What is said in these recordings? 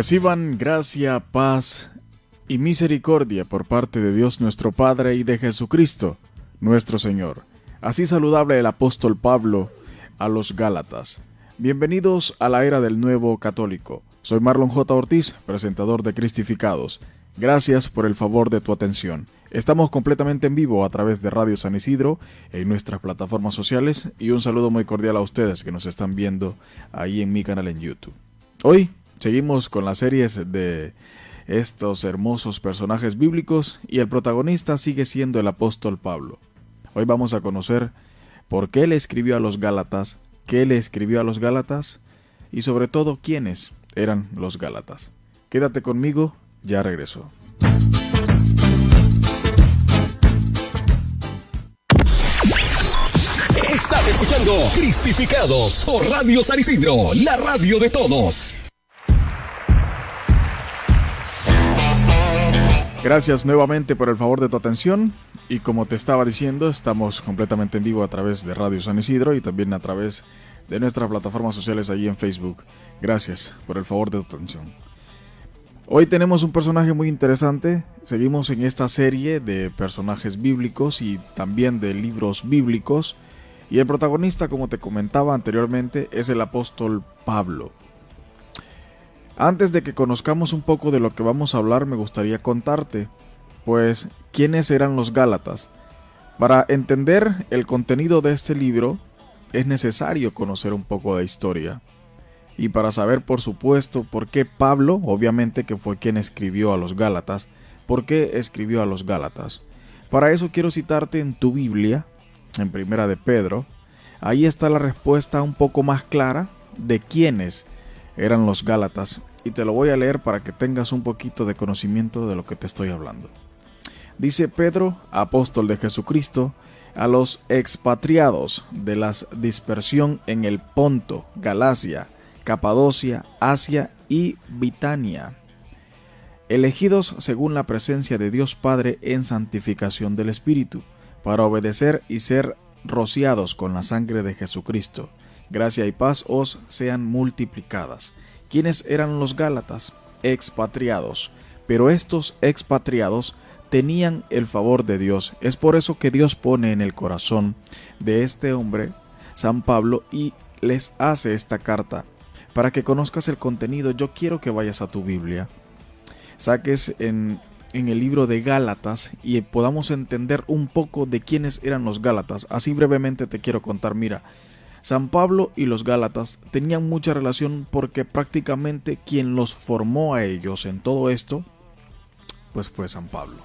Reciban gracia, paz y misericordia por parte de Dios nuestro Padre y de Jesucristo, nuestro Señor. Así saludable el apóstol Pablo a los Gálatas. Bienvenidos a la era del nuevo católico. Soy Marlon J. Ortiz, presentador de Cristificados. Gracias por el favor de tu atención. Estamos completamente en vivo a través de Radio San Isidro en nuestras plataformas sociales y un saludo muy cordial a ustedes que nos están viendo ahí en mi canal en YouTube. Hoy seguimos con las series de estos hermosos personajes bíblicos y el protagonista sigue siendo el apóstol Pablo. Hoy vamos a conocer por qué le escribió a los Gálatas, qué le escribió a los Gálatas y sobre todo quiénes eran los Gálatas. Quédate conmigo, ya regreso. Estás escuchando Cristificados por Radio San Isidro, la radio de todos. Gracias nuevamente por el favor de tu atención y como te estaba diciendo, estamos completamente en vivo a través de Radio San Isidro y también a través de nuestras plataformas sociales allí en Facebook. Gracias por el favor de tu atención. Hoy tenemos un personaje muy interesante, seguimos en esta serie de personajes bíblicos y también de libros bíblicos y el protagonista, como te comentaba anteriormente, es el apóstol Pablo. Antes de que conozcamos un poco de lo que vamos a hablar, me gustaría contarte, pues, quiénes eran los Gálatas. Para entender el contenido de este libro, es necesario conocer un poco de historia. Y para saber, por supuesto, por qué Pablo, obviamente que fue quien escribió a los Gálatas, por qué escribió a los Gálatas. Para eso quiero citarte en tu Biblia, en Primera de Pedro. Ahí está la respuesta un poco más clara de quiénes eran los Gálatas. Y te lo voy a leer para que tengas un poquito de conocimiento de lo que te estoy hablando. Dice Pedro, apóstol de Jesucristo, a los expatriados de la dispersión en el Ponto, Galacia, Capadocia, Asia y Bitinia, elegidos según la presencia de Dios Padre en santificación del Espíritu, para obedecer y ser rociados con la sangre de Jesucristo. Gracia y paz os sean multiplicadas. ¿Quiénes eran los Gálatas? Expatriados. Pero estos expatriados tenían el favor de Dios. Es por eso que Dios pone en el corazón de este hombre, San Pablo, y les hace esta carta. Para que conozcas el contenido, yo quiero que vayas a tu Biblia, saques en el libro de Gálatas y podamos entender un poco de quiénes eran los Gálatas. Así brevemente te quiero contar, mira, San Pablo y los Gálatas tenían mucha relación porque prácticamente quien los formó a ellos en todo esto, pues fue San Pablo.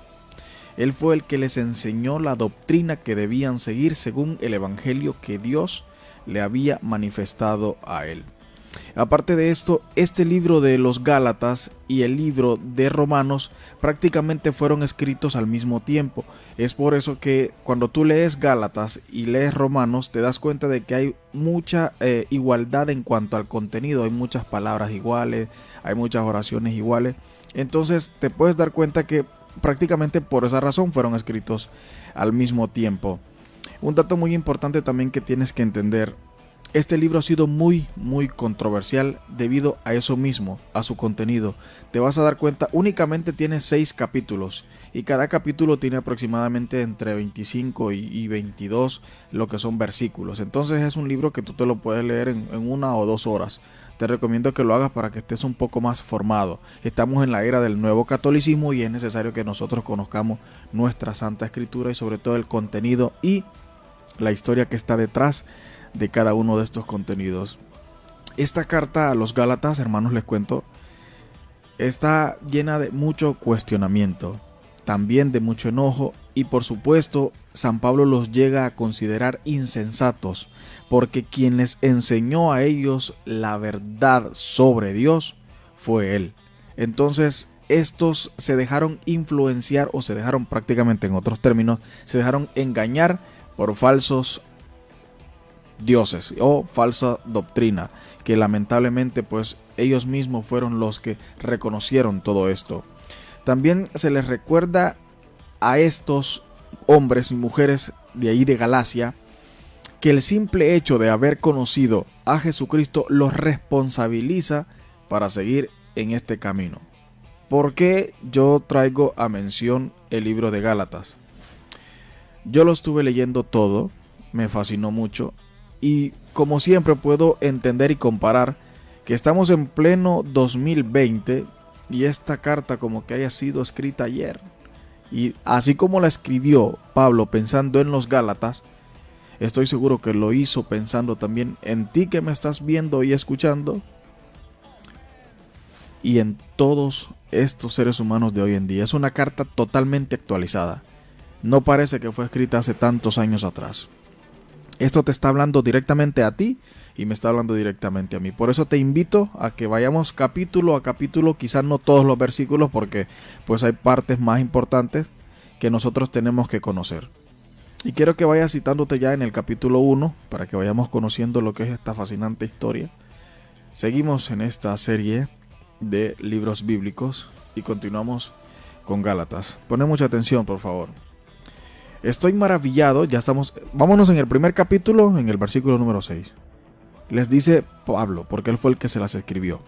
Él fue el que les enseñó la doctrina que debían seguir según el evangelio que Dios le había manifestado a él. Aparte de esto, este libro de los Gálatas y el libro de Romanos prácticamente fueron escritos al mismo tiempo. Es por eso que cuando tú lees Gálatas y lees Romanos te das cuenta de que hay mucha igualdad en cuanto al contenido. Hay muchas palabras iguales, hay muchas oraciones iguales. Entonces te puedes dar cuenta que prácticamente por esa razón fueron escritos al mismo tiempo. Un dato muy importante también que tienes que entender. Este libro ha sido muy controversial debido a eso mismo, a su contenido. Te vas a dar cuenta, únicamente tiene 6 capítulos y cada capítulo tiene aproximadamente entre 25 y 22 lo que son versículos. Entonces es un libro que tú te lo puedes leer en 1 o 2 horas. Te recomiendo que lo hagas para que estés un poco más formado. Estamos en la era del nuevo catolicismo y es necesario que nosotros conozcamos nuestra Santa Escritura y sobre todo el contenido y la historia que está detrás de cada uno de estos contenidos. Esta carta a los Gálatas, hermanos, les cuento, está llena de mucho cuestionamiento, también de mucho enojo y por supuesto San Pablo los llega a considerar insensatos porque quien les enseñó a ellos la verdad sobre Dios fue él. Entonces estos se dejaron influenciar o se dejaron prácticamente, en otros términos, se dejaron engañar por falsos dioses o falsa doctrina, que lamentablemente pues ellos mismos fueron los que reconocieron todo esto. También se les recuerda a estos hombres y mujeres de ahí de Galacia que el simple hecho de haber conocido a Jesucristo los responsabiliza para seguir en este camino. ¿Por qué yo traigo a mención el libro de Gálatas? Yo lo estuve leyendo todo, me fascinó mucho y como siempre puedo entender y comparar que estamos en pleno 2020 y esta carta como que haya sido escrita ayer. Y así como la escribió Pablo pensando en los Gálatas, estoy seguro que lo hizo pensando también en ti que me estás viendo y escuchando y en todos estos seres humanos de hoy en día. Es una carta totalmente actualizada. No parece que fue escrita hace tantos años atrás. Esto te está hablando directamente a ti y me está hablando directamente a mí. Por eso te invito a que vayamos capítulo a capítulo, quizás no todos los versículos porque pues hay partes más importantes que nosotros tenemos que conocer. Y quiero que vayas citándote ya en el capítulo 1 para que vayamos conociendo lo que es esta fascinante historia. Seguimos en esta serie de libros bíblicos y continuamos con Gálatas. Pone mucha atención, por favor. Estoy maravillado, ya estamos, vámonos en el primer capítulo, en el versículo número 6. Les dice Pablo, porque él fue el que se las escribió.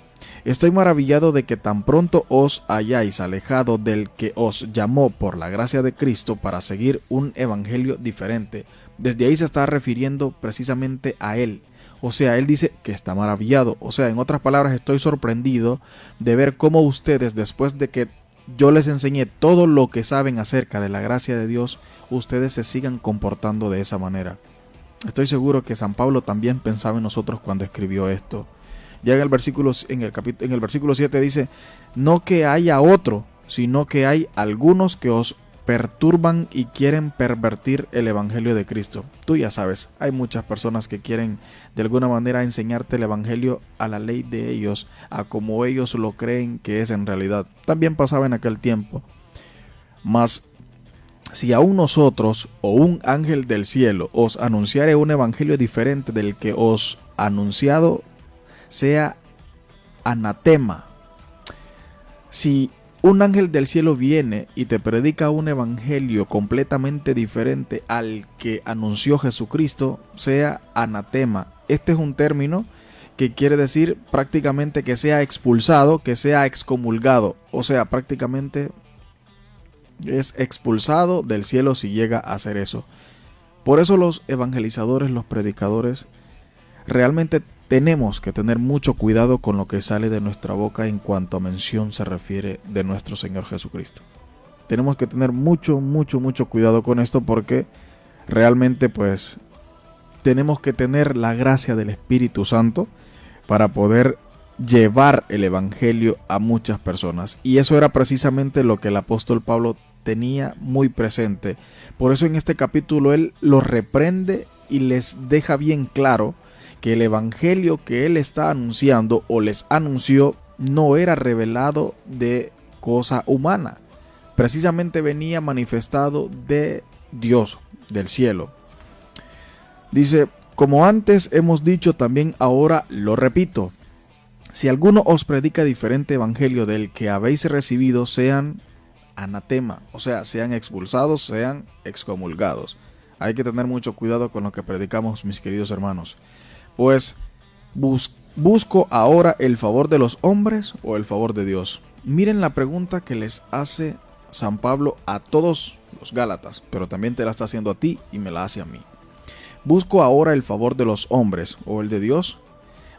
Estoy maravillado de que tan pronto os hayáis alejado del que os llamó por la gracia de Cristo para seguir un evangelio diferente. Desde ahí se está refiriendo precisamente a él. O sea, él dice que está maravillado. O sea, en otras palabras, estoy sorprendido de ver cómo ustedes, después de que yo les enseñé todo lo que saben acerca de la gracia de Dios, ustedes se sigan comportando de esa manera. Estoy seguro que San Pablo también pensaba en nosotros cuando escribió esto. Ya en el versículo 7 dice, no que haya otro, sino que hay algunos que os perturban y quieren pervertir el evangelio de Cristo. Tú ya sabes, hay muchas personas que quieren de alguna manera enseñarte el evangelio a la ley de ellos, a como ellos lo creen que es en realidad. También pasaba en aquel tiempo. Mas si aún nosotros o un ángel del cielo os anunciare un evangelio diferente del que os anunciado, sea anatema. Si un ángel del cielo viene y te predica un evangelio completamente diferente al que anunció Jesucristo, sea anatema. Este es un término que quiere decir prácticamente que sea expulsado, que sea excomulgado. O sea, prácticamente es expulsado del cielo si llega a hacer eso. Por eso los evangelizadores, los predicadores, realmente tenemos que tener mucho cuidado con lo que sale de nuestra boca en cuanto a mención se refiere de nuestro Señor Jesucristo. Tenemos que tener mucho cuidado con esto porque realmente pues tenemos que tener la gracia del Espíritu Santo para poder llevar el evangelio a muchas personas. Y eso era precisamente lo que el apóstol Pablo tenía muy presente. Por eso en este capítulo él los reprende y les deja bien claro que el evangelio que él está anunciando o les anunció no era revelado de cosa humana. Precisamente venía manifestado de Dios, del cielo. Dice, como antes hemos dicho, también ahora lo repito. Si alguno os predica diferente evangelio del que habéis recibido, sean anatema, o sea, sean expulsados, sean excomulgados. Hay que tener mucho cuidado con lo que predicamos, mis queridos hermanos. Pues busco ahora el favor de los hombres o el favor de Dios. Miren la pregunta que les hace San Pablo a todos los Gálatas, pero también te la está haciendo a ti y me la hace a mí. ¿Busco ahora el favor de los hombres o el de Dios?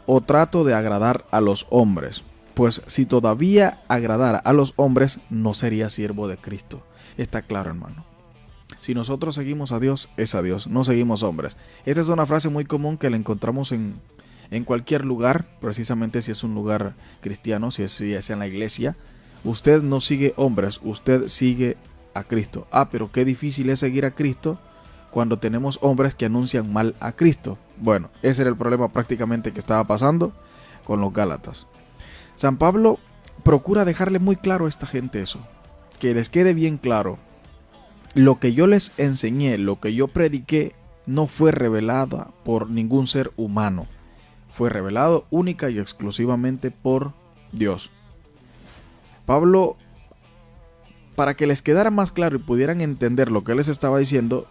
¿O trato de agradar a los hombres? Pues si todavía agradara a los hombres, no sería siervo de Cristo. Está claro, hermano. Si nosotros seguimos a Dios, es a Dios, no seguimos hombres. Esta es una frase muy común que la encontramos en cualquier lugar, precisamente si es un lugar cristiano, si es en la iglesia. Usted no sigue hombres, usted sigue a Cristo. Pero qué difícil es seguir a Cristo cuando tenemos hombres que anuncian mal a Cristo. Bueno, ese era el problema prácticamente que estaba pasando con los Gálatas. San Pablo procura dejarle muy claro a esta gente eso, que les quede bien claro. Lo que yo les enseñé, lo que yo prediqué, no fue revelado por ningún ser humano. Fue revelado única y exclusivamente por Dios. Pablo, para que les quedara más claro y pudieran entender lo que él les estaba diciendo,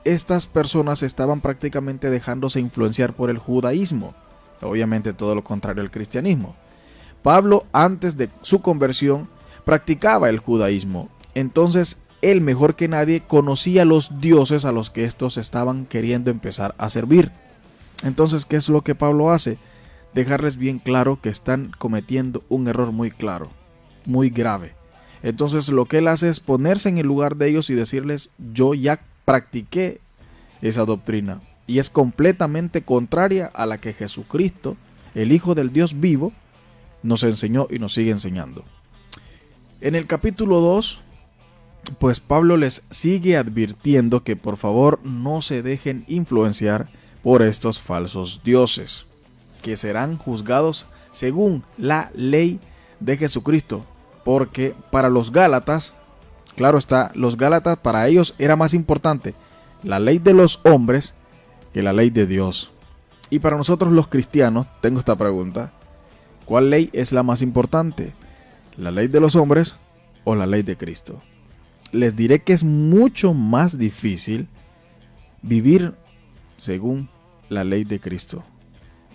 estas personas estaban prácticamente dejándose influenciar por el judaísmo. Obviamente todo lo contrario al cristianismo. Pablo, antes de su conversión, practicaba el judaísmo. Entonces, él mejor que nadie conocía los dioses a los que estos estaban queriendo empezar a servir. Entonces, ¿qué es lo que Pablo hace? Dejarles bien claro que están cometiendo un error muy claro, muy grave. Entonces, lo que él hace es ponerse en el lugar de ellos y decirles: yo ya practiqué esa doctrina y es completamente contraria a la que Jesucristo, el Hijo del Dios vivo, nos enseñó y nos sigue enseñando. En el capítulo 2, pues Pablo les sigue advirtiendo que por favor no se dejen influenciar por estos falsos dioses, que serán juzgados según la ley de Jesucristo, porque para los Gálatas, claro está, los Gálatas, para ellos era más importante la ley de los hombres que la ley de Dios. Y para nosotros los cristianos, tengo esta pregunta: ¿cuál ley es la más importante? ¿La ley de los hombres o la ley de Cristo? Les diré que es mucho más difícil vivir según la ley de Cristo,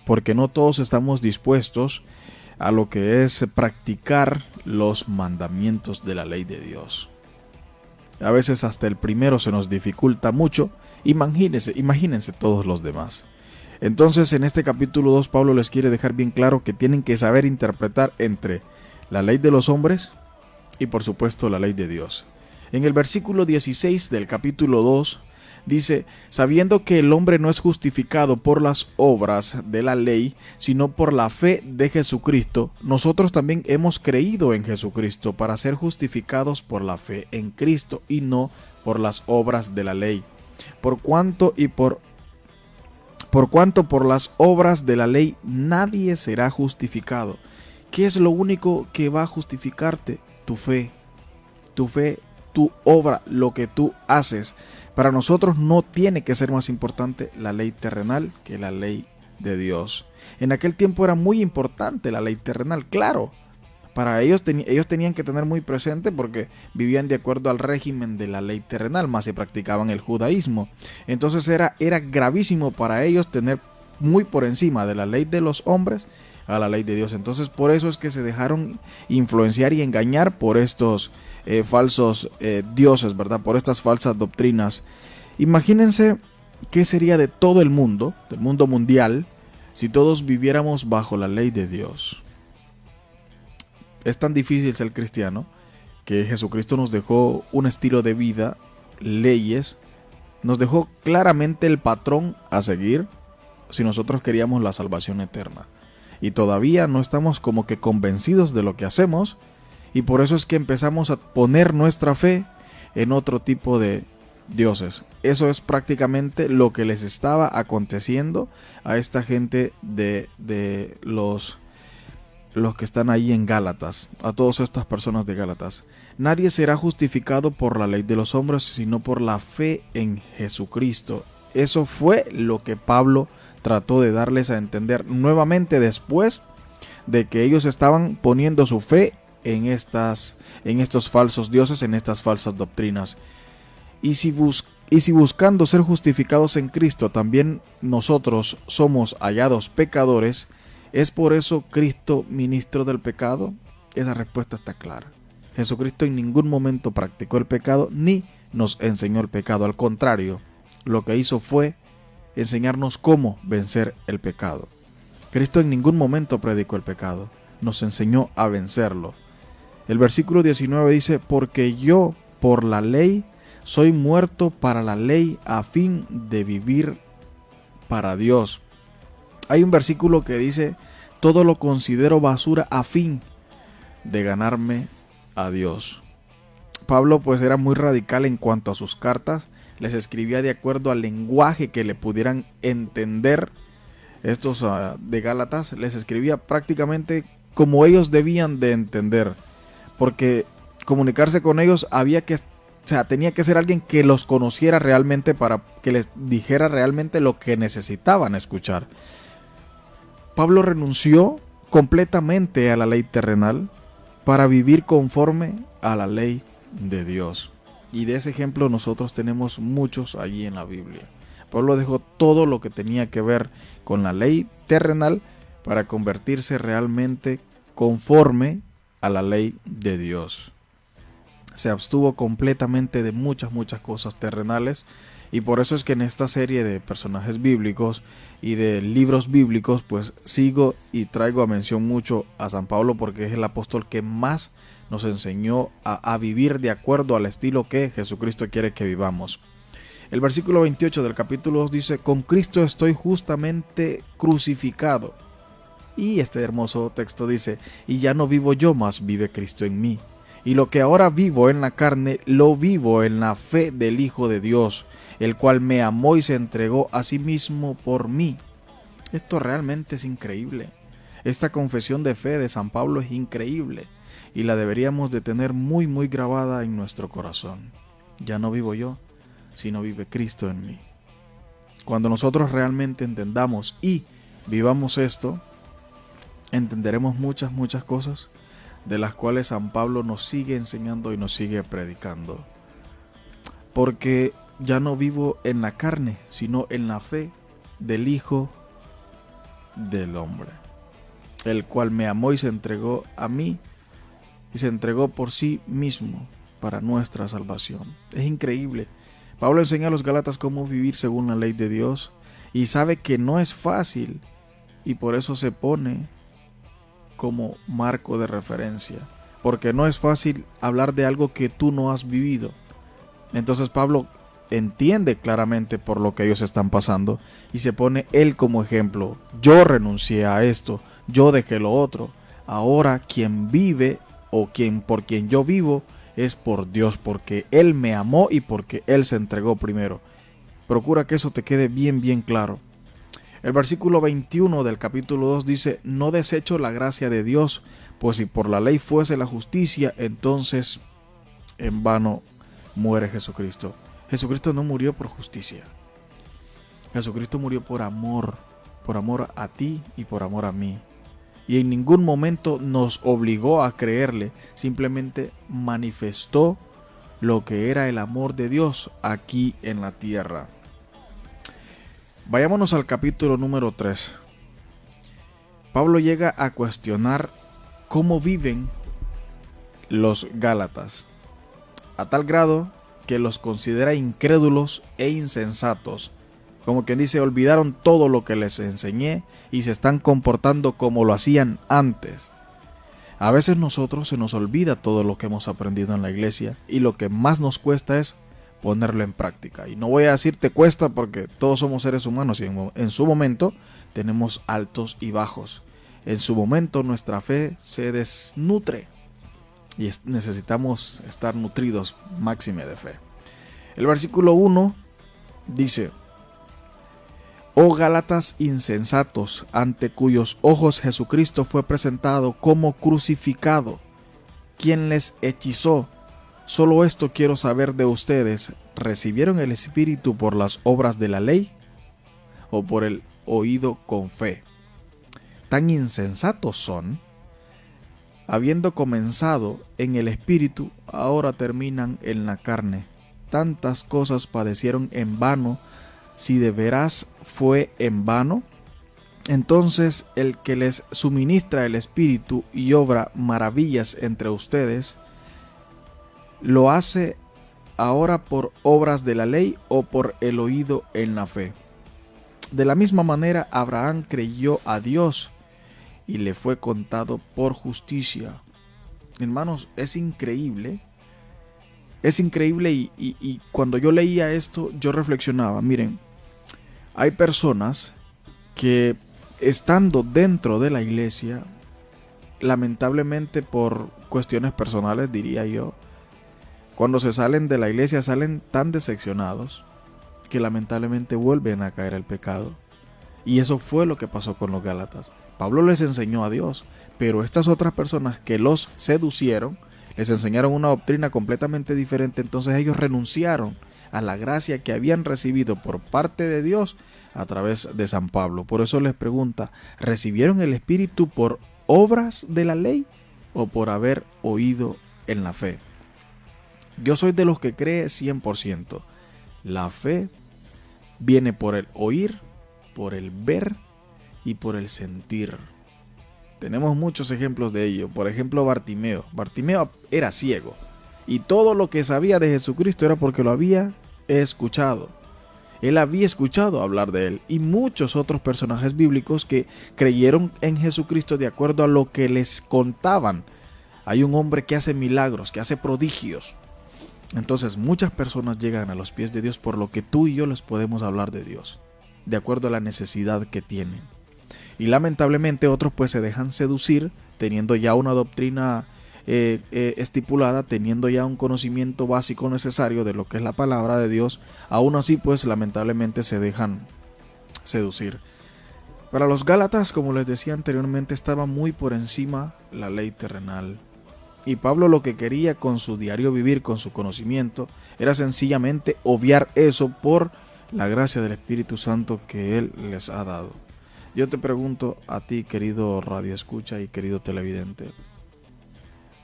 porque no todos estamos dispuestos a lo que es practicar los mandamientos de la ley de Dios. A veces hasta el primero se nos dificulta mucho. Imagínense todos los demás. Entonces, en este capítulo 2, Pablo les quiere dejar bien claro que tienen que saber interpretar entre la ley de los hombres y, por supuesto, la ley de Dios. En el versículo 16 del capítulo 2 dice: sabiendo que el hombre no es justificado por las obras de la ley, sino por la fe de Jesucristo, nosotros también hemos creído en Jesucristo para ser justificados por la fe en Cristo y no por las obras de la ley. Por cuanto por las obras de la ley nadie será justificado. ¿Qué es lo único que va a justificarte? Tu fe, tu obra, lo que tú haces. Para nosotros no tiene que ser más importante la ley terrenal que la ley de Dios. En aquel tiempo era muy importante la ley terrenal, claro. Para ellos tenían que tener muy presente porque vivían de acuerdo al régimen de la ley terrenal, más se practicaban el judaísmo. Entonces era gravísimo para ellos tener muy por encima de la ley de los hombres a la ley de Dios. Entonces por eso es que se dejaron influenciar y engañar por estos falsos dioses, ¿verdad? Por estas falsas doctrinas. Imagínense qué sería de todo el mundo, del mundo mundial, si todos viviéramos bajo la ley de Dios. Es tan difícil ser cristiano que Jesucristo nos dejó un estilo de vida, leyes, nos dejó claramente el patrón a seguir si nosotros queríamos la salvación eterna. Y todavía no estamos como que convencidos de lo que hacemos, y por eso es que empezamos a poner nuestra fe en otro tipo de dioses. Eso es prácticamente lo que les estaba aconteciendo a esta gente de los que están ahí en Gálatas, a todas estas personas de Gálatas. Nadie será justificado por la ley de los hombres, sino por la fe en Jesucristo. Eso fue lo que Pablo trató de darles a entender nuevamente después de que ellos estaban poniendo su fe en estos falsos dioses, en estas falsas doctrinas. Y si buscando ser justificados en Cristo también nosotros somos hallados pecadores, ¿es por eso Cristo ministro del pecado? Esa respuesta está clara. Jesucristo en ningún momento practicó el pecado ni nos enseñó el pecado. Al contrario, lo que hizo fue enseñarnos cómo vencer el pecado. Cristo en ningún momento predicó el pecado, nos enseñó a vencerlo. El versículo 19 dice: porque yo por la ley soy muerto para la ley a fin de vivir para Dios. Hay un versículo que dice: todo lo considero basura a fin de ganarme a Dios. Pablo pues era muy radical en cuanto a sus cartas, les escribía de acuerdo al lenguaje que le pudieran entender. Estos de Gálatas les escribía prácticamente como ellos debían de entender, porque comunicarse con ellos tenía que ser alguien que los conociera realmente para que les dijera realmente lo que necesitaban escuchar. Pablo renunció completamente a la ley terrenal para vivir conforme a la ley de Dios. Y de ese ejemplo nosotros tenemos muchos allí en la Biblia. Pablo dejó todo lo que tenía que ver con la ley terrenal para convertirse realmente conforme a la ley de Dios. Se abstuvo completamente de muchas cosas terrenales, y por eso es que en esta serie de personajes bíblicos y de libros bíblicos pues sigo y traigo a mención mucho a San Pablo, porque es el apóstol que más nos enseñó a vivir de acuerdo al estilo que Jesucristo quiere que vivamos. El versículo 28 del capítulo 2 dice: con Cristo estoy justamente crucificado. Y este hermoso texto dice: y ya no vivo yo, mas vive Cristo en mí. Y lo que ahora vivo en la carne, lo vivo en la fe del Hijo de Dios, el cual me amó y se entregó a sí mismo por mí. Esto realmente es increíble. Esta confesión de fe de San Pablo es increíble y la deberíamos de tener muy grabada en nuestro corazón. Ya no vivo yo, sino vive Cristo en mí. Cuando nosotros realmente entendamos y vivamos esto, entenderemos muchas cosas de las cuales San Pablo nos sigue enseñando y nos sigue predicando. Porque ya no vivo en la carne, sino en la fe del Hijo del Hombre, el cual me amó y se entregó a mí, y se entregó por sí mismo para nuestra salvación. Es increíble. Pablo enseña a los Gálatas cómo vivir según la ley de Dios, y sabe que no es fácil, y por eso se pone como marco de referencia, porque no es fácil hablar de algo que tú no has vivido. Entonces Pablo entiende claramente por lo que ellos están pasando y se pone él como ejemplo. Yo renuncié a esto, yo dejé lo otro. Ahora quien vive o por quien yo vivo es por Dios, porque Él me amó y porque Él se entregó primero. Procura que eso te quede bien claro. El versículo 21 del capítulo 2 dice: no desecho la gracia de Dios, pues si por la ley fuese la justicia, entonces en vano muere Jesucristo. Jesucristo no murió por justicia. Jesucristo murió por amor a ti y por amor a mí. Y en ningún momento nos obligó a creerle, simplemente manifestó lo que era el amor de Dios aquí en la tierra. Vayámonos al capítulo número 3. Pablo llega a cuestionar cómo viven los Gálatas, a tal grado que los considera incrédulos e insensatos. Como quien dice, olvidaron todo lo que les enseñé y se están comportando como lo hacían antes. A veces nosotros se nos olvida todo lo que hemos aprendido en la iglesia y lo que más nos cuesta es ponerlo en práctica. Y no voy a decir te cuesta, porque todos somos seres humanos y en su momento tenemos altos y bajos. En su momento nuestra fe se desnutre y necesitamos estar nutridos máxime de fe. El versículo 1 dice: oh Gálatas insensatos, ante cuyos ojos Jesucristo fue presentado como crucificado. ¿Quién les hechizó? Solo esto quiero saber de ustedes: ¿recibieron el Espíritu por las obras de la ley o por el oído con fe? Tan insensatos son, habiendo comenzado en el Espíritu, ahora terminan en la carne. Tantas cosas padecieron en vano. Si de veras fue en vano, entonces el que les suministra el Espíritu y obra maravillas entre ustedes, ¿lo hace ahora por obras de la ley o por el oído en la fe? De la misma manera, Abraham creyó a Dios y le fue contado por justicia. Hermanos, es increíble. Es increíble y cuando yo leía esto, yo reflexionaba. Miren, hay personas que estando dentro de la iglesia, lamentablemente por cuestiones personales, diría yo, cuando se salen de la iglesia salen tan decepcionados que lamentablemente vuelven a caer al pecado. Y eso fue lo que pasó con los Gálatas. Pablo les enseñó a Dios, pero estas otras personas que los seducieron, les enseñaron una doctrina completamente diferente, entonces ellos renunciaron a la gracia que habían recibido por parte de Dios a través de San Pablo. Por eso les pregunta: ¿recibieron el Espíritu por obras de la ley o por haber oído en la fe? Yo soy de los que cree 100%. La fe viene por el oír, por el ver y por el sentir. Tenemos muchos ejemplos de ello. Por ejemplo, Bartimeo. Bartimeo era ciego y todo lo que sabía de Jesucristo era porque lo había escuchado. Él había escuchado hablar de él, y muchos otros personajes bíblicos que creyeron en Jesucristo de acuerdo a lo que les contaban. Hay un hombre que hace milagros, que hace prodigios. Entonces muchas personas llegan a los pies de Dios por lo que tú y yo les podemos hablar de Dios, de acuerdo a la necesidad que tienen. Y lamentablemente otros pues se dejan seducir, teniendo ya una doctrina estipulada, teniendo ya un conocimiento básico necesario de lo que es la palabra de Dios. Aún así pues lamentablemente se dejan seducir. Para los Gálatas, como les decía anteriormente, estaba muy por encima la ley terrenal. Y Pablo lo que quería con su diario vivir, con su conocimiento, era sencillamente obviar eso por la gracia del Espíritu Santo que Él les ha dado. Yo te pregunto a ti, querido radioescucha y querido televidente,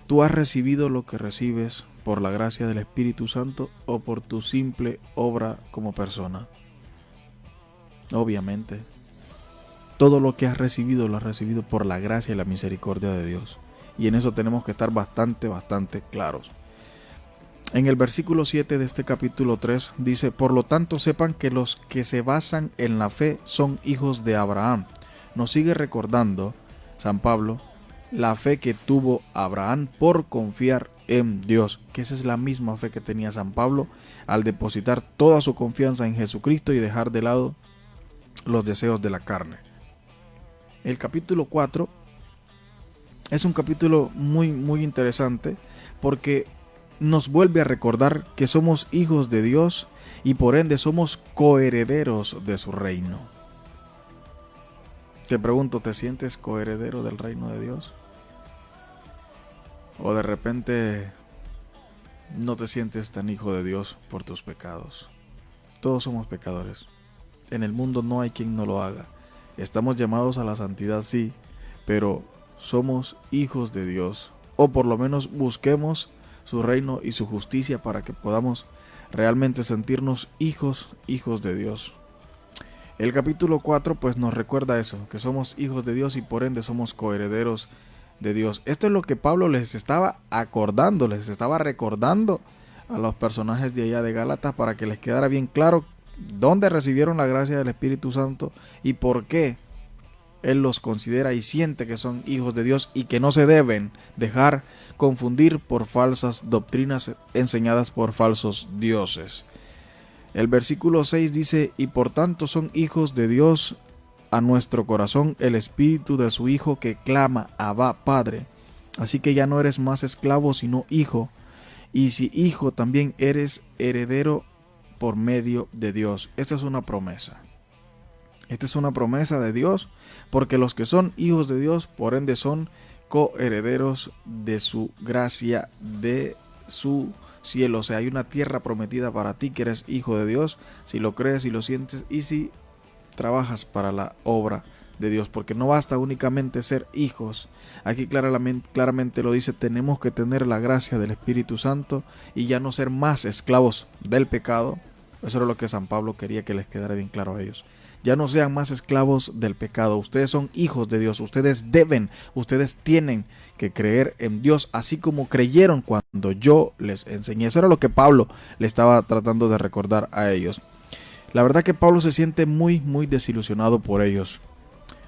¿tú has recibido lo que recibes por la gracia del Espíritu Santo o por tu simple obra como persona? Obviamente, todo lo que has recibido lo has recibido por la gracia y la misericordia de Dios. Y en eso tenemos que estar bastante claros. En el versículo 7 de este capítulo 3 dice: por lo tanto sepan que los que se basan en la fe son hijos de Abraham. Nos sigue recordando San Pablo la fe que tuvo Abraham por confiar en Dios, que esa es la misma fe que tenía San Pablo al depositar toda su confianza en Jesucristo y dejar de lado los deseos de la carne. El capítulo 4 es un capítulo muy interesante porque nos vuelve a recordar que somos hijos de Dios y por ende somos coherederos de su reino. Te pregunto, ¿te sientes coheredero del reino de Dios? ¿O de repente no te sientes tan hijo de Dios por tus pecados? Todos somos pecadores. En el mundo no hay quien no lo haga. Estamos llamados a la santidad, sí, pero somos hijos de Dios. O por lo menos busquemos su reino y su justicia para que podamos realmente sentirnos hijos de Dios. El capítulo 4 pues nos recuerda eso, que somos hijos de Dios y por ende somos coherederos de Dios. Esto es lo que Pablo les estaba acordando, les estaba recordando a los personajes de allá de Gálatas para que les quedara bien claro dónde recibieron la gracia del Espíritu Santo y por qué Él los considera y siente que son hijos de Dios y que no se deben dejar confundir por falsas doctrinas enseñadas por falsos dioses. El versículo 6 dice: y por tanto son hijos de Dios a nuestro corazón el espíritu de su Hijo que clama: Abba, Padre. Así que ya no eres más esclavo sino hijo, y si hijo también eres heredero por medio de Dios. Esta es una promesa. Esta es una promesa de Dios, porque los que son hijos de Dios, por ende son coherederos de su gracia, de su cielo. O sea, hay una tierra prometida para ti que eres hijo de Dios, si lo crees y lo sientes y si trabajas para la obra de Dios, porque no basta únicamente ser hijos. Aquí claramente lo dice, tenemos que tener la gracia del Espíritu Santo y ya no ser más esclavos del pecado. Eso era lo que San Pablo quería que les quedara bien claro a ellos. Ya no sean más esclavos del pecado. Ustedes son hijos de Dios. Ustedes deben, ustedes tienen que creer en Dios, así como creyeron cuando yo les enseñé. Eso era lo que Pablo le estaba tratando de recordar a ellos. La verdad que Pablo se siente muy desilusionado por ellos,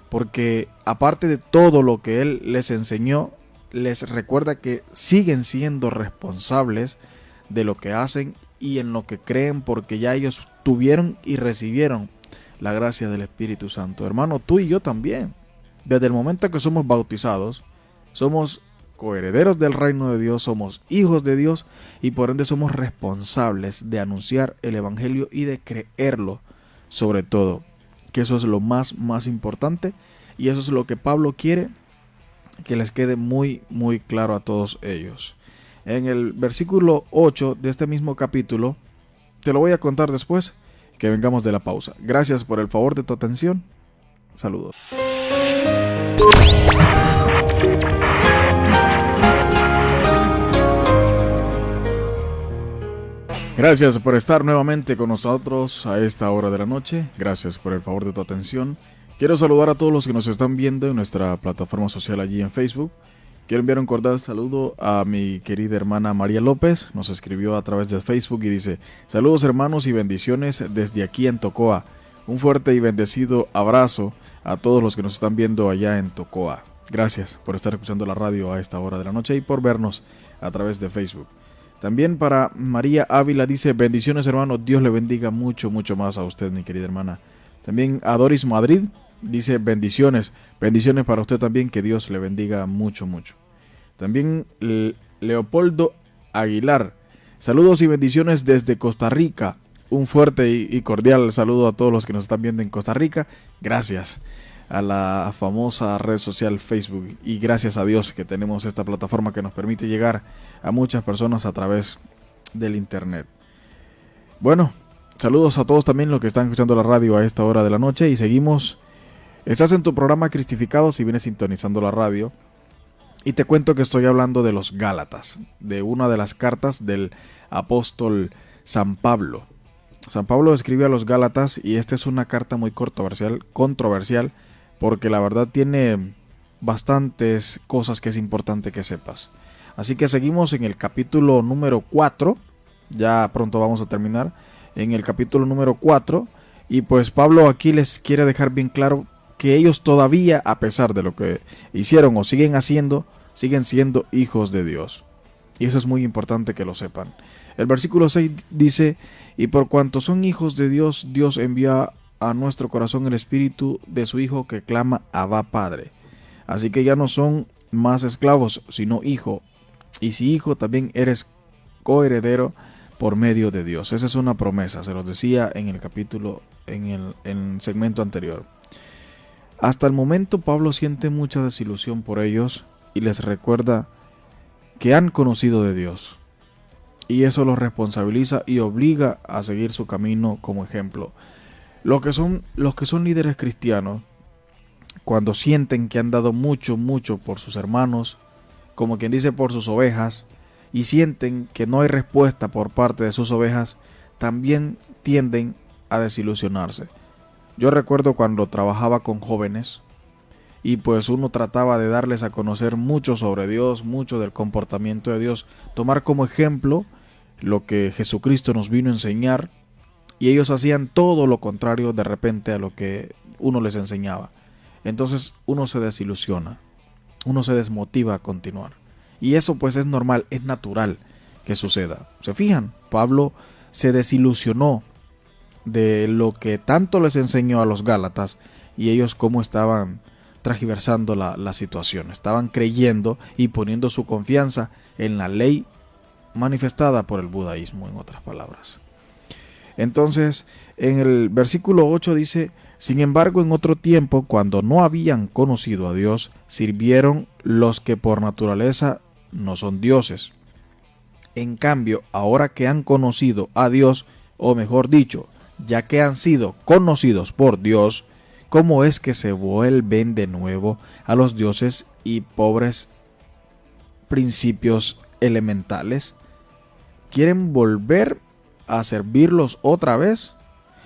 porque aparte de todo lo que él les enseñó, les recuerda que siguen siendo responsables de lo que hacen y en lo que creen, porque ya ellos tuvieron y recibieron la gracia del Espíritu Santo. Hermano, tú y yo también. Desde el momento que somos bautizados, somos coherederos del reino de Dios, somos hijos de Dios y por ende somos responsables de anunciar el Evangelio y de creerlo, sobre todo, que eso es lo más importante y eso es lo que Pablo quiere que les quede muy claro a todos ellos. En el versículo 8 de este mismo capítulo, te lo voy a contar después que vengamos de la pausa. Gracias por el favor de tu atención. Saludos. Gracias por estar nuevamente con nosotros a esta hora de la noche. Gracias por el favor de tu atención. Quiero saludar a todos los que nos están viendo en nuestra plataforma social allí en Facebook. Quiero enviar un cordial saludo a mi querida hermana María López. Nos escribió a través de Facebook y dice: saludos hermanos y bendiciones desde aquí en Tocoa. Un fuerte y bendecido abrazo a todos los que nos están viendo allá en Tocoa. Gracias por estar escuchando la radio a esta hora de la noche y por vernos a través de Facebook. También para María Ávila dice: bendiciones hermano, Dios le bendiga mucho, mucho más a usted, mi querida hermana. También a Doris Madrid dice: bendiciones para usted también, que Dios le bendiga mucho, mucho. También Leopoldo Aguilar: saludos y bendiciones desde Costa Rica. Un fuerte y cordial saludo a todos los que nos están viendo en Costa Rica. Gracias a la famosa red social Facebook y gracias a Dios que tenemos esta plataforma que nos permite llegar a muchas personas a través del internet. Bueno, saludos a todos también los que están escuchando la radio a esta hora de la noche y seguimos. Estás en tu programa Cristificados y vienes sintonizando la radio y te cuento que estoy hablando de los Gálatas, de una de las cartas del apóstol San Pablo. San Pablo escribe a los Gálatas y esta es una carta muy controversial porque la verdad tiene bastantes cosas que es importante que sepas. Así que seguimos en el capítulo número 4, ya pronto vamos a terminar, en el capítulo número 4, y pues Pablo aquí les quiere dejar bien claro que ellos todavía, a pesar de lo que hicieron o siguen haciendo, siguen siendo hijos de Dios. Y eso es muy importante que lo sepan. El versículo 6 dice: y por cuanto son hijos de Dios, Dios envía a nuestro corazón el espíritu de su Hijo que clama Abba Padre. Así que ya no son más esclavos, sino hijo. Y si hijo, también eres coheredero por medio de Dios. Esa es una promesa, se los decía en el capítulo, en el segmento anterior. Hasta el momento Pablo siente mucha desilusión por ellos y les recuerda que han conocido de Dios. Y eso los responsabiliza y obliga a seguir su camino como ejemplo. Los que son líderes cristianos, cuando sienten que han dado mucho por sus hermanos, como quien dice por sus ovejas, y sienten que no hay respuesta por parte de sus ovejas, también tienden a desilusionarse. Yo recuerdo cuando trabajaba con jóvenes y pues uno trataba de darles a conocer mucho sobre Dios, mucho del comportamiento de Dios, tomar como ejemplo lo que Jesucristo nos vino a enseñar, y ellos hacían todo lo contrario de repente a lo que uno les enseñaba. Entonces uno se desilusiona, uno se desmotiva a continuar. Y eso pues es normal, es natural que suceda. ¿Se fijan? Pablo se desilusionó de lo que tanto les enseñó a los Gálatas y ellos cómo estaban transversando la situación. Estaban creyendo y poniendo su confianza en la ley manifestada por el budaísmo, en otras palabras. Entonces, en el versículo 8 dice: sin embargo, en otro tiempo, cuando no habían conocido a Dios, sirvieron los que por naturaleza no son dioses. En cambio, ahora que han conocido a Dios, o mejor dicho, ya que han sido conocidos por Dios, ¿cómo es que se vuelven de nuevo a los dioses y pobres principios elementales? ¿Quieren volver a servirlos otra vez?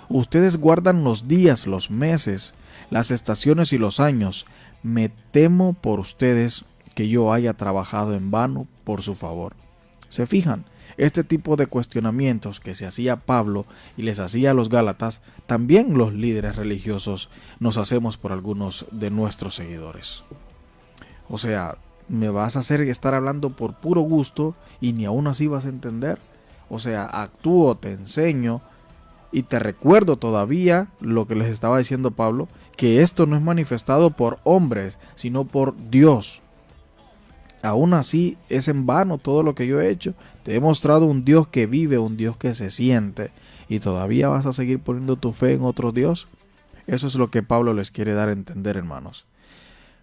Ustedes guardan los días, los meses, las estaciones y los años. Me temo por ustedes que yo haya trabajado en vano por su favor. ¿Se fijan? Este tipo de cuestionamientos que se hacía Pablo y les hacía a los Gálatas, también los líderes religiosos nos hacemos por algunos de nuestros seguidores. O sea, ¿me vas a hacer estar hablando por puro gusto y ni aún así vas a entender? O sea, actúo, te enseño y te recuerdo todavía lo que les estaba diciendo Pablo, que esto no es manifestado por hombres, sino por Dios. Aún así es en vano todo lo que yo he hecho. Te he mostrado un Dios que vive, un Dios que se siente, y todavía vas a seguir poniendo tu fe en otro Dios. Eso es lo que Pablo les quiere dar a entender, hermanos.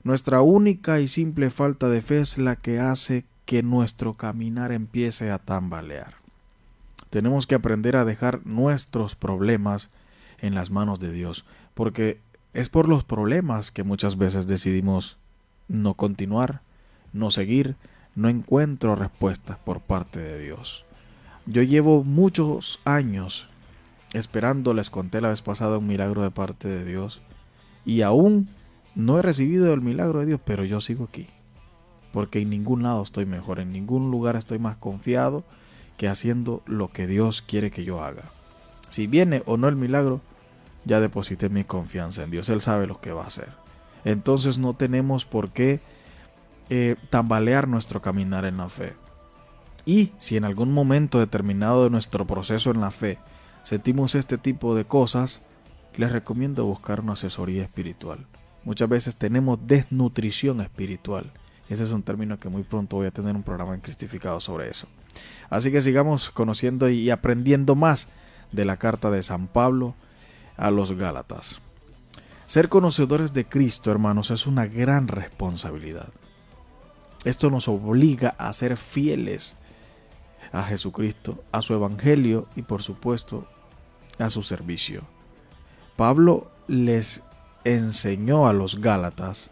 Nuestra única y simple falta de fe es la que hace que nuestro caminar empiece a tambalear. Tenemos que aprender a dejar nuestros problemas en las manos de Dios, porque es por los problemas que muchas veces decidimos no continuar, no seguir, no encuentro respuestas por parte de Dios. Yo llevo muchos años esperando, les conté la vez pasada, un milagro de parte de Dios, y aún no he recibido el milagro de Dios, pero yo sigo aquí. Porque en ningún lado estoy mejor, en ningún lugar estoy más confiado que haciendo lo que Dios quiere que yo haga. Si viene o no el milagro, ya deposité mi confianza en Dios. Él sabe lo que va a hacer. Entonces no tenemos por qué tambalear nuestro caminar en la fe. Y si en algún momento determinado de nuestro proceso en la fe sentimos este tipo de cosas, les recomiendo buscar una asesoría espiritual. Muchas veces tenemos desnutrición espiritual. Ese es un término que muy pronto voy a tener un programa en Cristificado sobre eso. Así que sigamos conociendo y aprendiendo más de la carta de San Pablo a los Gálatas. Ser conocedores de Cristo, hermanos, es una gran responsabilidad. Esto nos obliga a ser fieles a Jesucristo, a su evangelio y por supuesto a su servicio. Pablo les enseñó a los Gálatas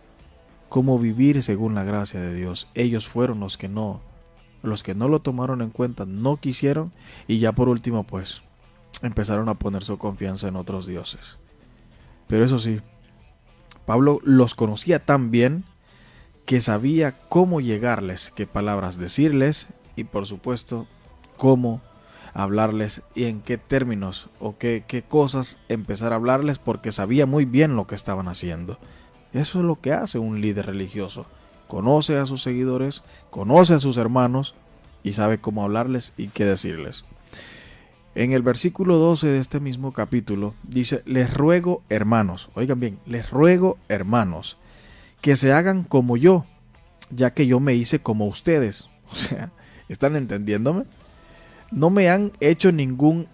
cómo vivir según la gracia de Dios. Ellos fueron los que no lo tomaron en cuenta, no quisieron, y ya por último pues empezaron a poner su confianza en otros dioses. Pero eso sí, Pablo los conocía tan bien que sabía cómo llegarles, qué palabras decirles y por supuesto cómo hablarles y en qué términos o qué cosas empezar a hablarles, porque sabía muy bien lo que estaban haciendo. Eso es lo que hace un líder religioso. Conoce a sus seguidores, conoce a sus hermanos y sabe cómo hablarles y qué decirles. En el versículo 12 de este mismo capítulo dice: les ruego, hermanos, oigan bien, les ruego, hermanos, que se hagan como yo, ya que yo me hice como ustedes. O sea, ¿están entendiéndome? No me han hecho ningún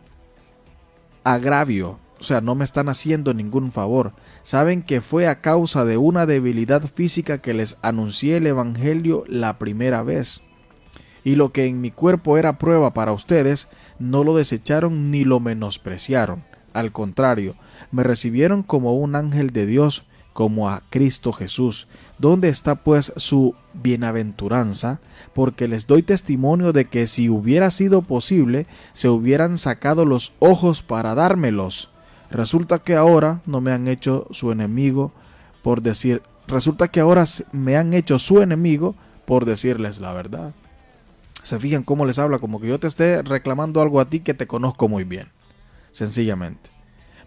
agravio, o sea, no me están haciendo ningún favor. Saben que fue a causa de una debilidad física que les anuncié el evangelio la primera vez. Y lo que en mi cuerpo era prueba para ustedes, no lo desecharon ni lo menospreciaron. Al contrario, me recibieron como un ángel de Dios, como a Cristo Jesús. ¿Dónde está pues su bienaventuranza? Porque les doy testimonio de que si hubiera sido posible, se hubieran sacado los ojos para dármelos. Resulta que ahora me han hecho su enemigo por decirles la verdad. Se fijan cómo les habla, como que yo te esté reclamando algo a ti que te conozco muy bien, sencillamente.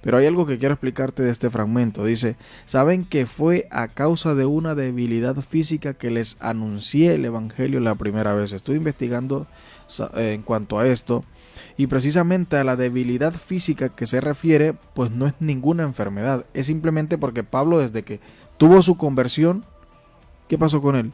Pero hay algo que quiero explicarte de este fragmento. Dice: saben que fue a causa de una debilidad física que les anuncié el evangelio la primera vez. Estoy investigando en cuanto a esto, y precisamente a la debilidad física que se refiere, pues no es ninguna enfermedad. Es simplemente porque Pablo, desde que tuvo su conversión, ¿qué pasó con él?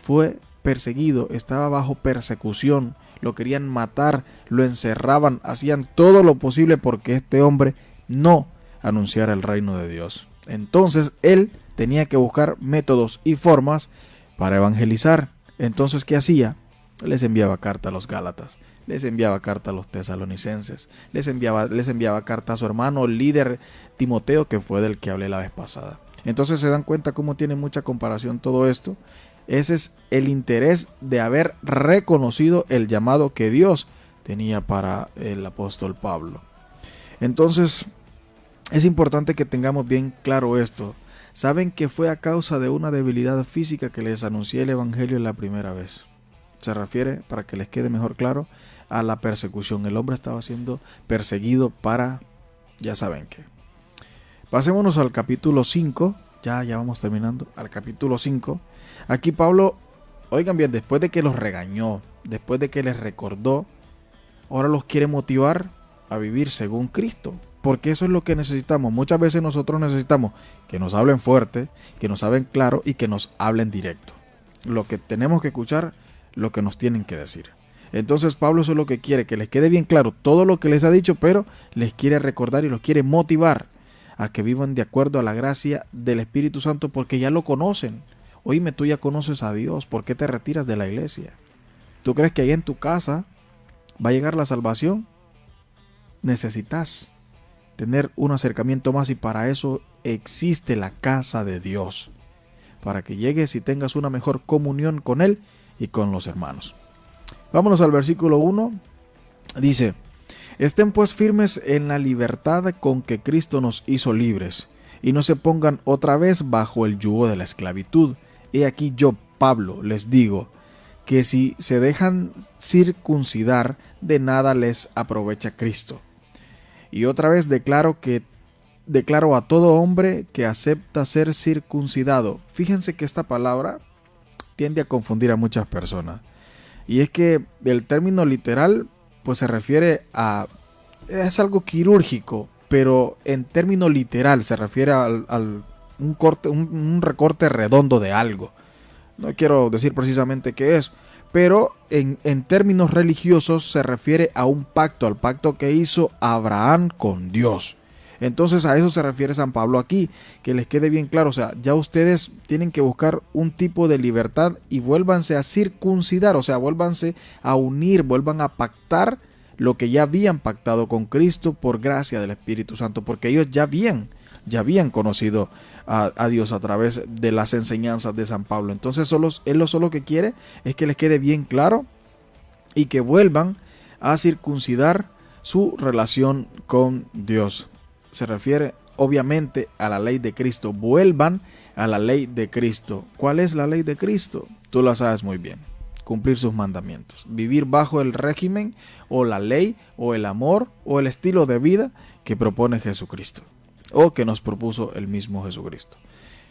Fue perseguido, estaba bajo persecución, lo querían matar, lo encerraban, hacían todo lo posible porque este hombre no anunciara el reino de Dios. Entonces él tenía que buscar métodos y formas para evangelizar. Entonces, ¿qué hacía? Les enviaba carta a los Gálatas, les enviaba carta a los tesalonicenses, les enviaba carta a su hermano líder Timoteo, que fue del que hablé la vez pasada. Entonces se dan cuenta cómo tiene mucha comparación todo esto. Ese es el interés de haber reconocido el llamado que Dios tenía para el apóstol Pablo. Entonces, es importante que tengamos bien claro esto. Saben que fue a causa de una debilidad física que les anuncié el evangelio la primera vez. Se refiere, para que les quede mejor claro, a la persecución. El hombre estaba siendo perseguido para, ya saben qué. Pasémonos al capítulo 5. Ya vamos terminando. Al capítulo 5. Aquí Pablo, oigan bien, después de que los regañó, después de que les recordó, ahora los quiere motivar a vivir según Cristo. Porque eso es lo que necesitamos. Muchas veces nosotros necesitamos que nos hablen fuerte, que nos hablen claro y que nos hablen directo. Lo que tenemos que escuchar, lo que nos tienen que decir. Entonces Pablo eso es lo que quiere, que les quede bien claro todo lo que les ha dicho, pero les quiere recordar y los quiere motivar a que vivan de acuerdo a la gracia del Espíritu Santo, porque ya lo conocen. Oíme, tú ya conoces a Dios, ¿por qué te retiras de la iglesia? ¿Tú crees que ahí en tu casa va a llegar la salvación? Necesitas tener un acercamiento más, y para eso existe la casa de Dios, para que llegues y tengas una mejor comunión con Él y con los hermanos. Vámonos al versículo 1. Dice: estén pues firmes en la libertad con que Cristo nos hizo libres, y no se pongan otra vez bajo el yugo de la esclavitud. He aquí yo, Pablo, les digo que si se dejan circuncidar, de nada les aprovecha Cristo. Y otra vez declaro a todo hombre que acepta ser circuncidado. Fíjense que esta palabra tiende a confundir a muchas personas. Y es que el término literal pues se refiere a... es algo quirúrgico, pero en término literal se refiere un recorte redondo de algo. No quiero decir precisamente qué es, pero en términos religiosos se refiere a un pacto, al pacto que hizo Abraham con Dios. Entonces a eso se refiere San Pablo aquí, que les quede bien claro. O sea, ya ustedes tienen que buscar un tipo de libertad y vuélvanse a circuncidar, o sea, vuélvanse a unir, vuelvan a pactar lo que ya habían pactado con Cristo por gracia del Espíritu Santo, porque ellos ya habían conocido a Dios a través de las enseñanzas de San Pablo. Entonces él solo que quiere es que les quede bien claro y que vuelvan a circuncidar su relación con Dios. Se refiere obviamente a la ley de Cristo. Vuelvan a la ley de Cristo. ¿Cuál es la ley de Cristo? Tú la sabes muy bien. Cumplir sus mandamientos. Vivir bajo el régimen o la ley o el amor o el estilo de vida que propone Jesucristo, o que nos propuso el mismo Jesucristo.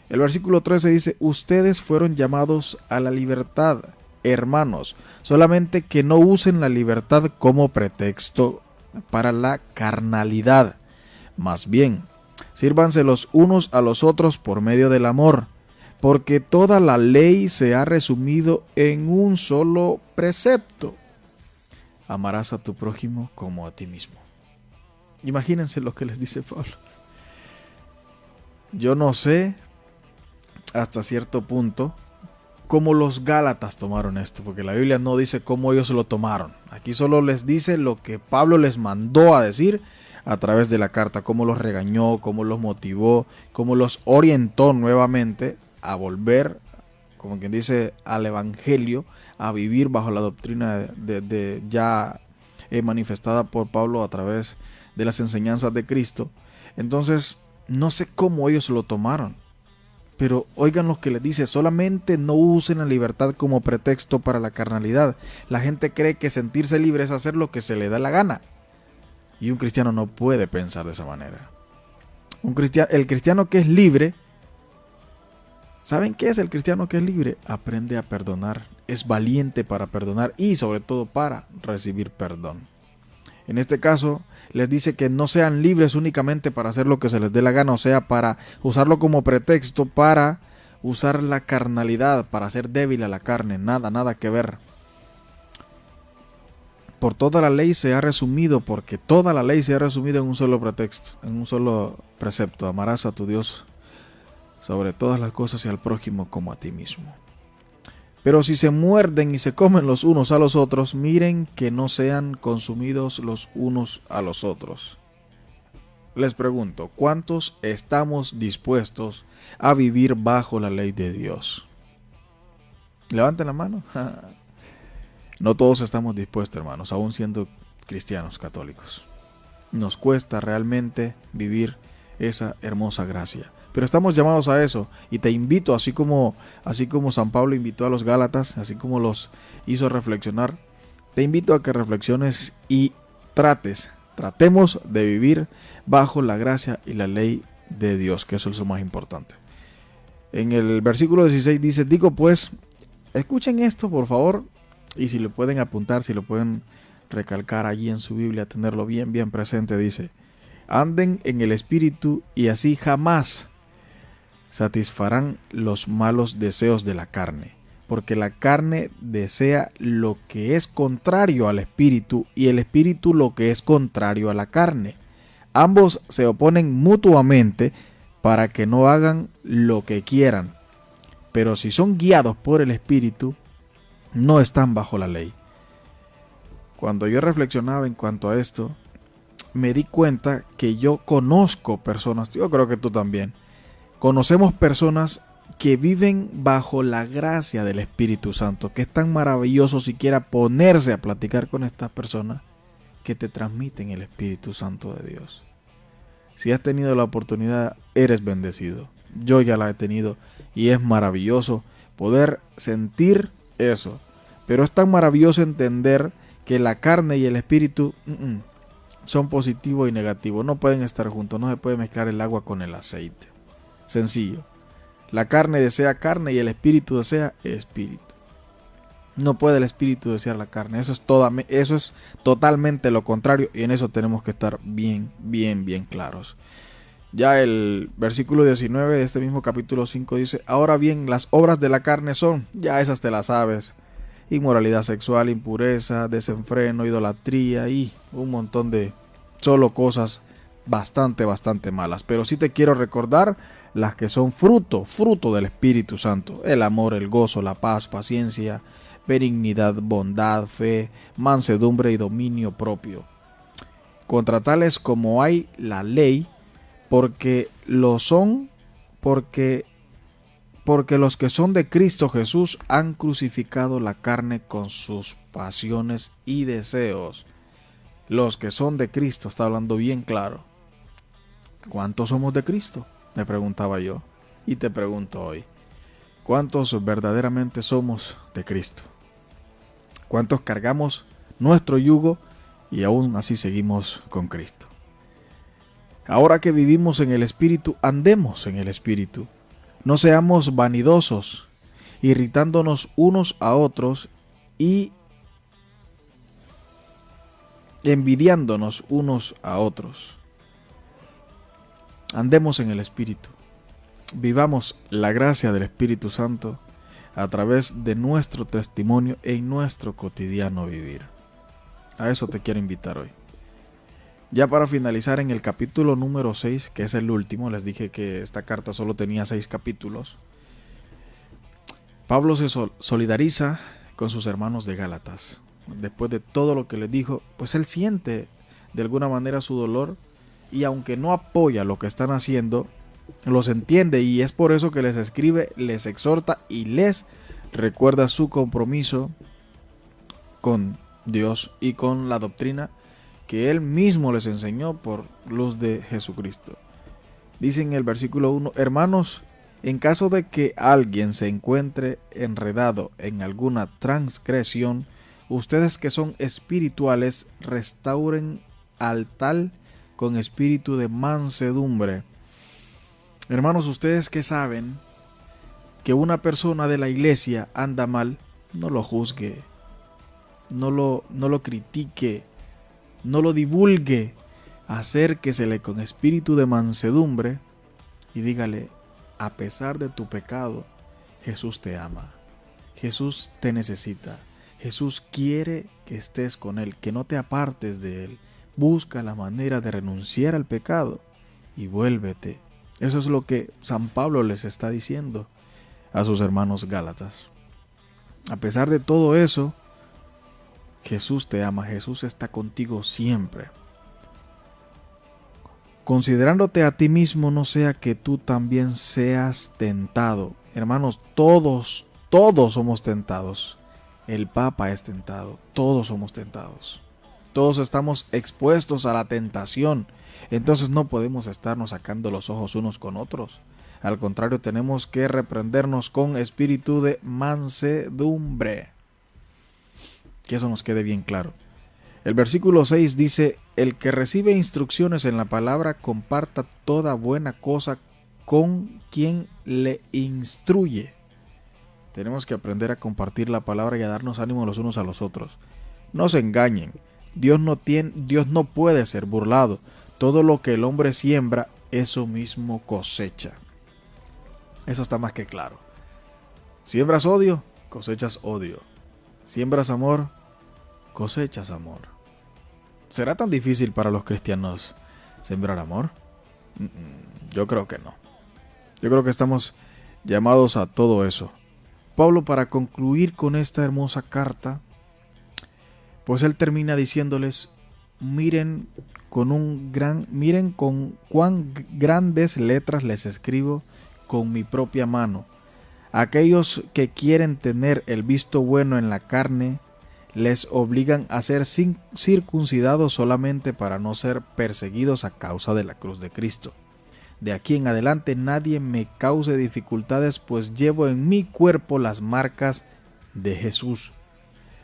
El versículo 13 dice: ustedes fueron llamados a la libertad, hermanos, solamente que no usen la libertad como pretexto para la carnalidad. Más bien, sírvanse los unos a los otros por medio del amor, porque toda la ley se ha resumido en un solo precepto: amarás a tu prójimo como a ti mismo. Imagínense lo que les dice Pablo. Yo no sé hasta cierto punto cómo los Gálatas tomaron esto, porque la Biblia no dice cómo ellos lo tomaron. Aquí solo les dice lo que Pablo les mandó a decir a través de la carta, cómo los regañó, cómo los motivó, cómo los orientó nuevamente a volver, como quien dice, al evangelio, a vivir bajo la doctrina ya manifestada por Pablo a través de las enseñanzas de Cristo. Entonces, no sé cómo ellos lo tomaron, pero oigan lo que les dice: solamente no usen la libertad como pretexto para la carnalidad. La gente cree que sentirse libre es hacer lo que se le da la gana, y un cristiano no puede pensar de esa manera. El cristiano que es libre, ¿saben qué es el cristiano que es libre? Aprende a perdonar, es valiente para perdonar y sobre todo para recibir perdón. En este caso, les dice que no sean libres únicamente para hacer lo que se les dé la gana, o sea, para usarlo como pretexto para usar la carnalidad, para hacer débil a la carne. Nada que ver. Por toda la ley se ha resumido, porque toda la ley se ha resumido en un solo pretexto, en un solo precepto: amarás a tu Dios sobre todas las cosas y al prójimo como a ti mismo. Pero si se muerden y se comen los unos a los otros, miren que no sean consumidos los unos a los otros. Les pregunto, ¿cuántos estamos dispuestos a vivir bajo la ley de Dios? Levanten la mano. No todos estamos dispuestos, hermanos, aún siendo cristianos católicos. Nos cuesta realmente vivir esa hermosa gracia. Pero estamos llamados a eso, y te invito, así como San Pablo invitó a los Gálatas, así como los hizo reflexionar, te invito a que reflexiones y tratemos de vivir bajo la gracia y la ley de Dios, que eso es lo más importante. En el versículo 16 dice: digo pues, escuchen esto por favor, y si lo pueden apuntar, si lo pueden recalcar allí en su Biblia, tenerlo bien presente, dice: anden en el Espíritu y así jamás satisfarán los malos deseos de la carne, porque la carne desea lo que es contrario al Espíritu y el Espíritu lo que es contrario a la carne. Ambos se oponen mutuamente para que no hagan lo que quieran, pero si son guiados por el Espíritu, no están bajo la ley. Cuando yo reflexionaba en cuanto a esto, me di cuenta que yo conozco personas, yo creo que tú también, conocemos personas que viven bajo la gracia del Espíritu Santo, que es tan maravilloso siquiera ponerse a platicar con estas personas, que te transmiten el Espíritu Santo de Dios. Si has tenido la oportunidad, eres bendecido. Yo ya la he tenido y es maravilloso poder sentir eso. Pero es tan maravilloso entender que la carne y el espíritu son positivo y negativo. No pueden estar juntos, no se puede mezclar el agua con el aceite. Sencillo. La carne desea carne y el espíritu desea espíritu. No puede el espíritu desear la carne. Eso es totalmente lo contrario y en eso tenemos que estar bien claros. Ya el versículo 19 de este mismo capítulo 5 dice: ahora bien, las obras de la carne son, ya esas te las sabes: inmoralidad sexual, impureza, desenfreno, idolatría y un montón de solo cosas bastante malas. Pero sí te quiero recordar las que son fruto del Espíritu Santo: el amor, el gozo, la paz, paciencia, benignidad, bondad, fe, mansedumbre y dominio propio. Contra tales como hay la ley, porque los que son de Cristo Jesús han crucificado la carne con sus pasiones y deseos. Los que son de Cristo, está hablando bien claro. ¿Cuántos somos de Cristo?, me preguntaba yo, y te pregunto hoy: ¿cuántos verdaderamente somos de Cristo? ¿Cuántos cargamos nuestro yugo y aún así seguimos con Cristo? Ahora que vivimos en el Espíritu, andemos en el Espíritu. No seamos vanidosos, irritándonos unos a otros y envidiándonos unos a otros. Andemos en el Espíritu. Vivamos la gracia del Espíritu Santo a través de nuestro testimonio en nuestro cotidiano vivir. A eso te quiero invitar hoy. Ya para finalizar, en el capítulo número 6, que es el último, les dije que esta carta solo tenía 6 capítulos. Pablo se solidariza con sus hermanos de Gálatas. Después de todo lo que les dijo, pues él siente de alguna manera su dolor, y aunque no apoya lo que están haciendo, los entiende, y es por eso que les escribe, les exhorta y les recuerda su compromiso con Dios y con la doctrina que él mismo les enseñó por luz de Jesucristo. Dice en el versículo 1: hermanos, en caso de que alguien se encuentre enredado en alguna transgresión, ustedes que son espirituales, restauren al tal con espíritu de mansedumbre. Hermanos, ustedes que saben que una persona de la iglesia anda mal, no lo juzgue, no lo critique, no lo divulgue. Acérquesele con espíritu de mansedumbre y dígale: a pesar de tu pecado, Jesús te ama, Jesús te necesita, Jesús quiere que estés con Él, que no te apartes de Él. Busca la manera de renunciar al pecado y vuélvete. Eso es lo que San Pablo les está diciendo a sus hermanos gálatas. A pesar de todo eso, Jesús te ama, Jesús está contigo siempre. Considerándote a ti mismo, no sea que tú también seas tentado. Hermanos, todos somos tentados. El Papa es tentado, todos somos tentados. Todos estamos expuestos a la tentación. Entonces no podemos estarnos sacando los ojos unos con otros. Al contrario, tenemos que reprendernos con espíritu de mansedumbre. Que eso nos quede bien claro. El versículo 6 dice: el que recibe instrucciones en la palabra, comparta toda buena cosa con quien le instruye. Tenemos que aprender a compartir la palabra y a darnos ánimo los unos a los otros. No se engañen. Dios no puede ser burlado. Todo lo que el hombre siembra, eso mismo cosecha. Eso está más que claro. Siembras odio, cosechas odio. Siembras amor, cosechas amor. ¿Será tan difícil para los cristianos sembrar amor? Yo creo que no. Yo creo que estamos llamados a todo eso. Pablo, para concluir con esta hermosa carta, pues él termina diciéndoles: miren con cuán grandes letras les escribo con mi propia mano. Aquellos que quieren tener el visto bueno en la carne, les obligan a ser circuncidados solamente para no ser perseguidos a causa de la cruz de Cristo. De aquí en adelante nadie me cause dificultades, pues llevo en mi cuerpo las marcas de Jesús.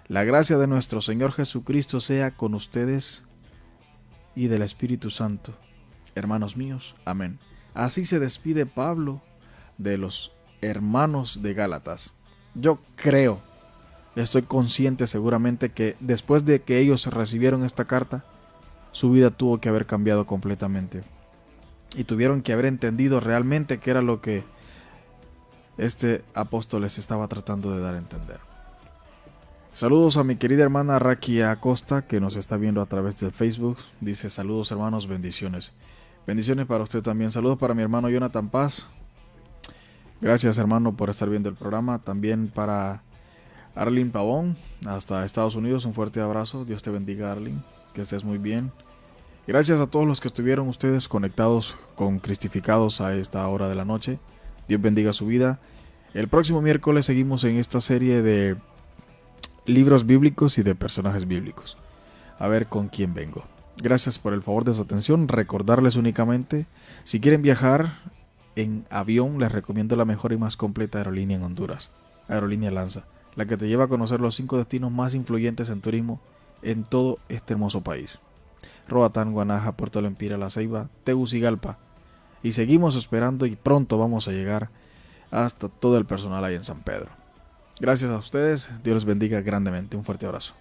La gracia de nuestro Señor Jesucristo sea con ustedes y del Espíritu Santo. Hermanos míos, amén. Así se despide Pablo de los hermanos de Gálatas. Yo creo, estoy consciente seguramente que después de que ellos recibieron esta carta, su vida tuvo que haber cambiado completamente. Y tuvieron que haber entendido realmente qué era lo que este apóstol les estaba tratando de dar a entender. Saludos a mi querida hermana Raki Acosta, que nos está viendo a través del Facebook. Dice: saludos hermanos, bendiciones. Bendiciones para usted también. Saludos para mi hermano Jonathan Paz. Gracias hermano por estar viendo el programa. También para Arlene Pavón, hasta Estados Unidos. Un fuerte abrazo. Dios te bendiga, Arlene. Que estés muy bien. Gracias a todos los que estuvieron ustedes conectados con Cristificados a esta hora de la noche. Dios bendiga su vida. El próximo miércoles seguimos en esta serie de libros bíblicos y de personajes bíblicos. A ver con quién vengo. Gracias por el favor de su atención. Recordarles únicamente, si quieren viajar en avión, les recomiendo la mejor y más completa aerolínea en Honduras, Aerolínea Lanza, la que te lleva a conocer los 5 destinos más influyentes en turismo en todo este hermoso país: Roatán, Guanaja, Puerto Lempira, La Ceiba, Tegucigalpa. Y seguimos esperando y pronto vamos a llegar hasta todo el personal ahí en San Pedro. Gracias a ustedes, Dios les bendiga grandemente. Un fuerte abrazo.